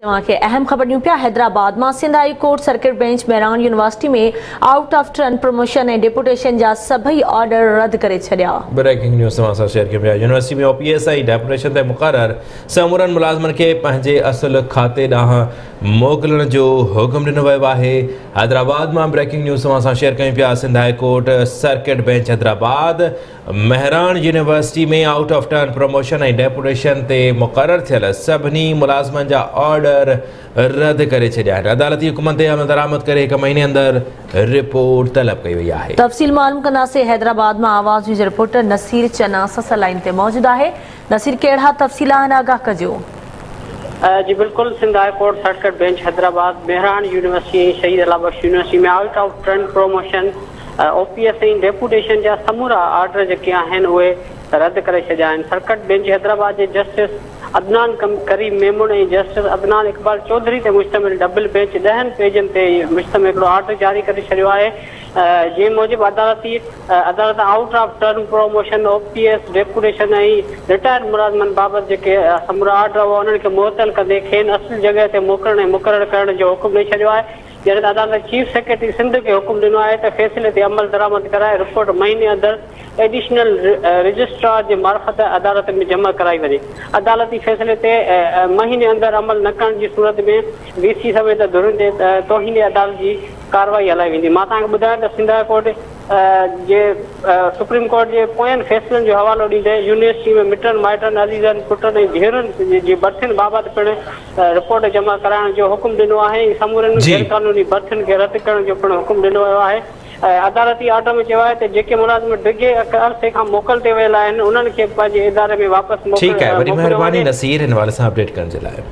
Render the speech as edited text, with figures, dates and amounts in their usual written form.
के अहम ख़बर ॾियूं पिया। हैदराबाद में Sindh high court circuit bench Mehran university में आउट ऑफ टर्न प्रमोशन और डेपुटेशन जा सभी ऑर्डर रद्द करे छॾिया। ब्रेकिंग न्यूज़ तव्हां शेयर कयूं पिया। यूनिवर्सिटी में OPS ऐं डेपुटेशन ते मुक़रर समूरनि मुलाज़िमनि खे पंहिंजे असुल खाते ॾांहुं मोकिलण जो हुकुम ॾिनो वियो आहे। हैदराबाद में ब्रेकिंग न्यूज़ तव्हां शेयर कयूं पिया। Sindh high court circuit bench Hyderabad Mehran university में आउट ऑफ टर्न प्रमोशन ऐं डेपुटेशन ते मुक़रर थियल सभिनी मुलाज़िमनि जा ऑर्डर रद्द करे छॾिया आहिनि। अदालती हुकुम ते अमल दरामद करे 1 महीने अंदर रिपोर्ट तलब कई वई आहे। तफ़सील मालूम कंदासीं। हैदराबाद में आवाज़ न्यूज़ रिपोर्टर नसीर चना सस लाइन ते मौजूद आहे। नसीर, कहिड़ा तफ़सील आहिनि, आगाह कजो। जी बिल्कुल, Sindh high court circuit bench Hyderabad Mehran university Shaheed Allahbakhsh university में out of turn promotion OPS ऐं डेपुटेशन जा समूरा ऑर्डर जेके आहिनि उहे रद्द करे छॾिया आहिनि। सर्किट बेंच हैदराबाद जे जस्टिस अदनान करीम मेमून ऐं जस्टिस अदनान इक़बाल चौधरी ते मुश्तमिल डबल बेंच 10 पेजनि ते मुश्तमिल हिकिड़ो ऑर्डर जारी करे छॾियो आहे। जे मूजिबि अदालत out of turn promotion OPS deputation ऐं रिटायर्ड मुलाज़िमनि बाबति जेके समूरा ऑर्डर हुआ उन्हनि खे मुअतल कंदे खेनि असुल जॻह ते मोकिलण ऐं मुक़ररु करण जो हुकुम ॾेई छॾियो आहे। जॾहिं अदालत चीफ सेक्रेटरी सिंध खे हुकुम ॾिनो आहे त फ़ैसिले ते अमल दरामद कराए रिपोर्ट महीने अंदरि एडिशनल रजिस्ट्रार जे मार्फत अदालत में जमा कराई वञे। अदालती फ़ैसिले ते महीने अंदरि अमल न करण जी सूरत में VC समेत धुरनि ते तौहीन अदालत जी कार्रवाई हलाई वेंदी। मां तव्हांखे ॿुधायां त सिंध हाई कोर्ट जे सुप्रीम कोर्ट जे पोयनि फ़ैसिलनि जो हवालो ॾींदे यूनिवर्सिटी में मिटनि माइटनि अज़ीज़नि पुटनि ऐं धीअरुनि जी बर्थियुनि बाबति पिणु रिपोर्ट जमा कराइण जो हुकुम ॾिनो आहे। समूरनि गैर क़ानूनी बर्थियुनि खे रद्द करण जो पिणु हुकुम ॾिनो वियो आहे। अदालती ऑर्डर में चयो आहे त जेके मुलाज़िम डिघे अरसे खां मोकल ते वियल आहिनि उन्हनि खे पंहिंजे इदारे में वापसि मोकिलियो। ठीकु आहे, वॾी महिरबानी नसीर हिन हवाले सां अपडेट करण जे लाइ।